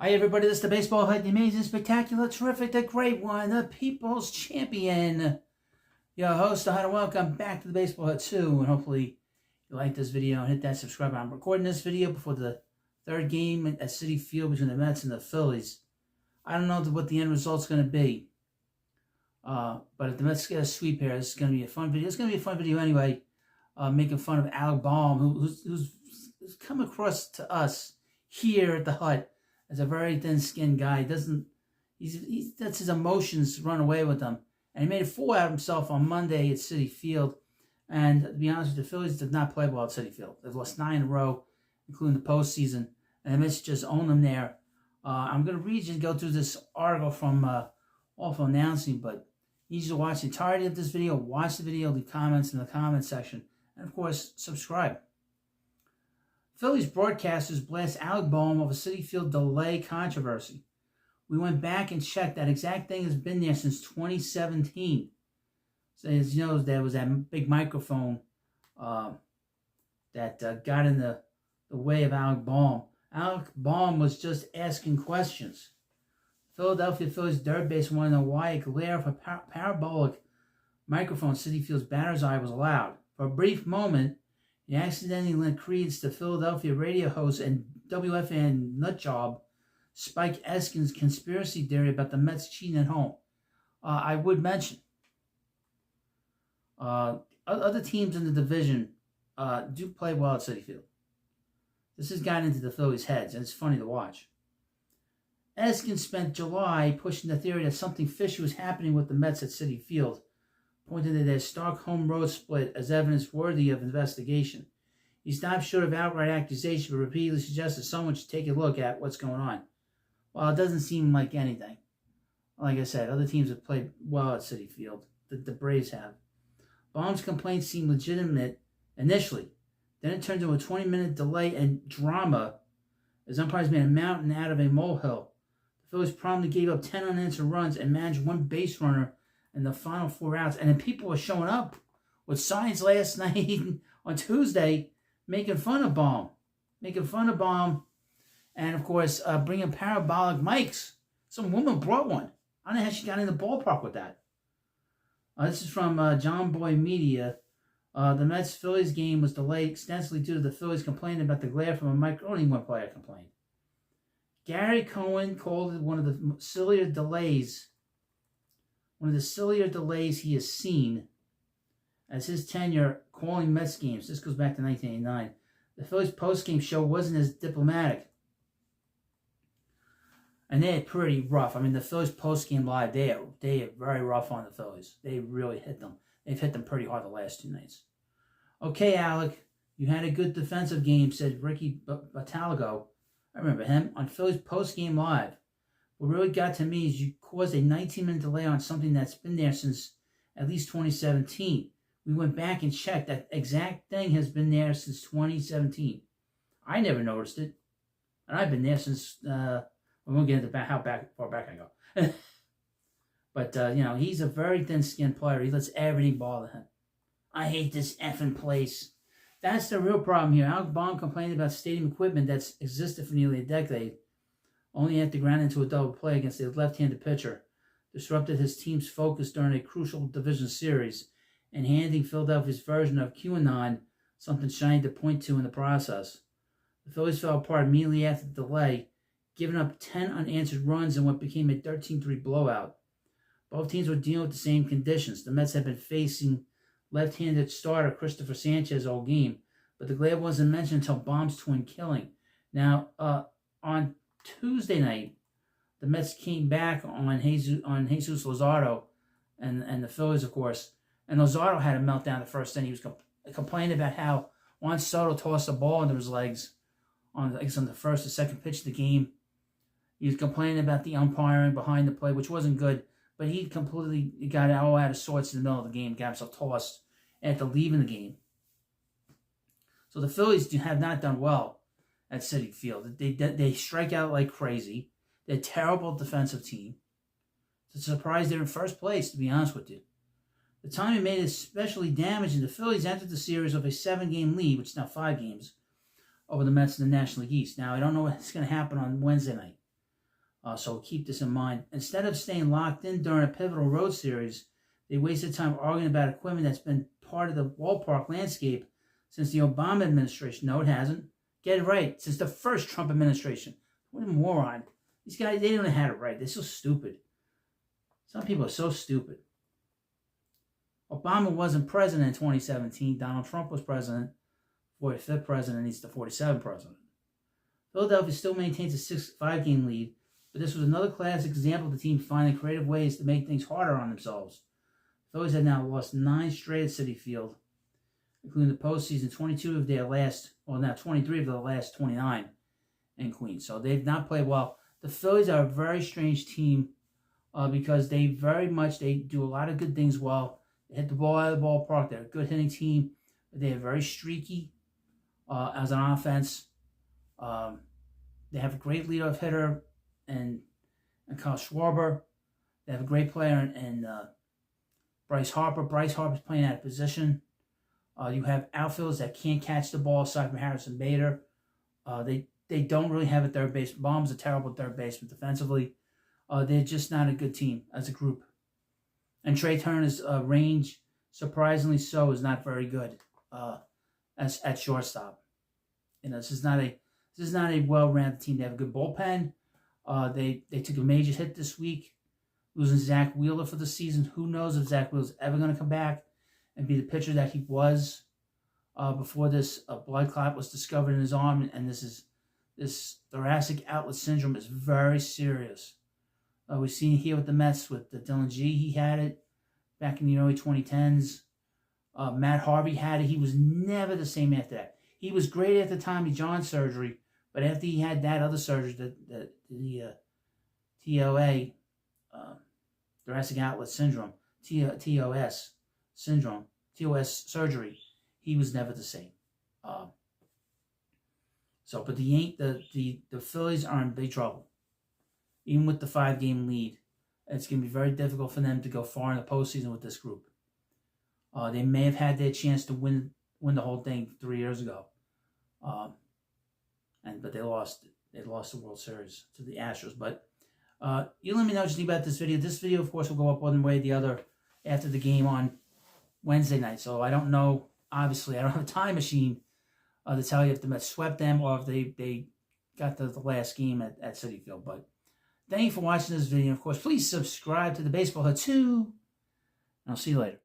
Hi everybody, this is the baseball head, the amazing, spectacular, terrific, the great one, the people's champion. Your host, and welcome back to the baseball head 2, and hopefully you like this video and hit that subscribe button. I'm recording this video before the third game at Citifield between the Mets and the Phillies. I don't know what the end result's going to be, but if the Mets get a sweep here, this is going to be a fun video. It's going to be a fun video anyway, making fun of Alec Bohm, who's come across to us here at the hut as a very thin-skinned guy. He lets his emotions run away with him. And he made a fool out of himself on Monday at Citifield. And to be honest with you, the Phillies did not play well at Citifield. They've lost 9 in a row, including the postseason. And the Mets just own them there. I'm going to read you and go through this article from Awful Announcing, but you need to watch the entirety of this video. Watch the video, leave comments in the comment section. And, of course, subscribe. Phillies broadcasters blast Alec Bohm over Citifield delay controversy. We went back and checked. That exact thing has been there since 2017. So as you know, there was that big microphone that got in the way of Alec Bohm. Alec Bohm was just asking questions. Philadelphia Phillies third base wanted to know why a glare of a parabolic microphone Citifield's batter's eye was allowed. For a brief moment, he accidentally lent credence to Philadelphia radio host and WFAN nutjob Spike Eskin's conspiracy theory about the Mets cheating at home. I would mention other teams in the division do play well at Citifield. This has gotten into the Phillies' heads, and it's funny to watch. Eskin spent July pushing the theory that something fishy was happening with the Mets at Citifield, pointing to their stark home road split as evidence worthy of investigation. He stopped short of outright accusation, but repeatedly suggested someone should take a look at what's going on. Well, it doesn't seem like anything. Like I said, other teams have played well at Citifield. The Braves have. Bohm's complaints seemed legitimate initially. Then it turned into a 20-minute delay and drama as umpires made a mountain out of a molehill. The Phillies promptly gave up 10 unanswered runs and managed one base runner in the final 4 outs. And then people were showing up with signs last night on Tuesday making fun of Bohm. And, of course, bringing parabolic mics. Some woman brought one. I don't know how she got in the ballpark with that. This is from John Boy Media. The Mets-Phillies game was delayed extensively due to the Phillies complaining about the glare from a mic. Only one player complained. Gary Cohen called it one of the sillier delays he has seen as his tenure calling Mets games. This goes back to 1989. The Phillies post-game show wasn't as diplomatic. And they're pretty rough. I mean, the Phillies post-game live, they are very rough on the Phillies. They really hit them. They've hit them pretty hard the last 2 nights. Okay, Alec, you had a good defensive game, said Ricky Batalago. I remember him on Phillies post-game live. What really got to me is you caused a 19-minute delay on something that's been there since at least 2017. We went back and checked. That exact thing has been there since 2017. I never noticed it. And I've been there since, we won't get into how far back I go. But, he's a very thin-skinned player. He lets everything bother him. I hate this effing place. That's the real problem here. Alec Bohm complained about stadium equipment that's existed for nearly a decade, only after ground into a double play against a left-handed pitcher, disrupted his team's focus during a crucial division series, and handing Philadelphia's version of QAnon something shiny to point to in the process. The Phillies fell apart immediately after the delay, giving up 10 unanswered runs in what became a 13-3 blowout. Both teams were dealing with the same conditions. The Mets had been facing left-handed starter Christopher Sanchez all game, but the glare wasn't mentioned until Bohm's twin killing. Now, on Tuesday night, the Mets came back on Jesus Luzardo and the Phillies, of course, and Luzardo had a meltdown the first inning. He was complaining about how Juan Soto tossed the ball into his legs on the first or second pitch of the game. He was complaining about the umpiring behind the play, which wasn't good, but he completely got all out of sorts in the middle of the game, got himself tossed after leaving the game. So the Phillies have not done well at Citifield. They strike out like crazy. They're a terrible defensive team. It's a surprise they're in first place, to be honest with you. The timing made it especially damaging. The Phillies entered the series with a 7-game lead, which is now 5 games, over the Mets in the National League East. Now, I don't know what's going to happen on Wednesday night. So keep this in mind. Instead of staying locked in during a pivotal road series, they wasted time arguing about equipment that's been part of the ballpark landscape since the Obama administration. No, it hasn't. Get it right. Since the first Trump administration. What a moron. These guys, they don't know how to write. They're so stupid. Some people are so stupid. Obama wasn't president in 2017. Donald Trump was president. 45th president. He's the 47th president. Philadelphia still maintains a 6-5 game lead, but this was another classic example of the team finding creative ways to make things harder on themselves. The Phillies have now lost 9 straight at Citifield, including the postseason, 23 of their last 29 in Queens. So they've not played well. The Phillies are a very strange team because they do a lot of good things well. They hit the ball out of the ballpark. They're a good hitting team, but they are very streaky as an offense. They have a great leadoff hitter and Kyle Schwarber. They have a great player in Bryce Harper. Bryce Harper's playing out of position. You have outfielders that can't catch the ball, aside from Harrison Bader. They don't really have a third baseman. Bohm's a terrible third baseman defensively. They're just not a good team as a group. And Trey Turner's range, surprisingly so, is not very good as at shortstop. This is not a well-rounded team. They have a good bullpen. They took a major hit this week, losing Zach Wheeler for the season. Who knows if Zach Wheeler's ever going to come back and be the pitcher that he was before this blood clot was discovered in his arm. And this thoracic outlet syndrome is very serious. We've seen it here with the Mets with the Dylan G. He had it back in the early 2010s. Matt Harvey had it. He was never the same after that. He was great at the Tommy John surgery, but after he had that other surgery, the TOA, thoracic outlet syndrome, TOS syndrome, TOS surgery, he was never the same. But the Phillies are in big trouble. Even with the 5-game lead, it's going to be very difficult for them to go far in the postseason with this group. They may have had their chance to win the whole thing 3 years ago, but they lost. They lost the World Series to the Astros. But you let me know what you think about this video. This video, of course, will go up one way or the other after the game on Wednesday night. So I don't know. Obviously, I don't have a time machine to tell you if the Mets swept them or if they got the last game at Citifield. But thank you for watching this video. Of course, please subscribe to the Baseball Hut too. And I'll see you later.